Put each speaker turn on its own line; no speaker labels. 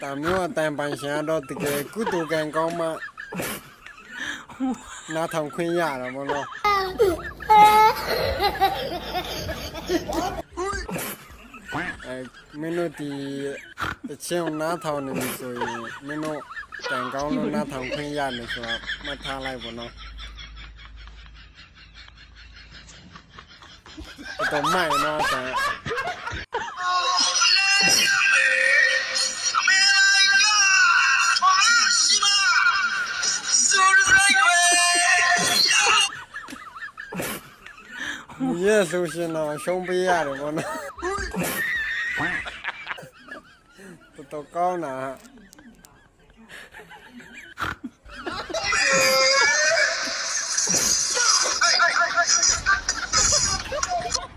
တာမျိုးအတန်ပိုင်ရှင်တော့တကယ်ကုတူကံကောင်းမှနားထောင်ခွင့်ရတာမလို့မင်းတို့ဒီအချင်းနားထောင်နေပြီဆိုရင်မင်းတို့ကံကောင်းလို့နားထောင်ခွင့်ရမယ်ဆိုတော့မှတ်ထားလိုက်ပါနော်တော့မိုက်နော်တဲ့耶稣是呢，兄弟呀，的我呢，都高呢。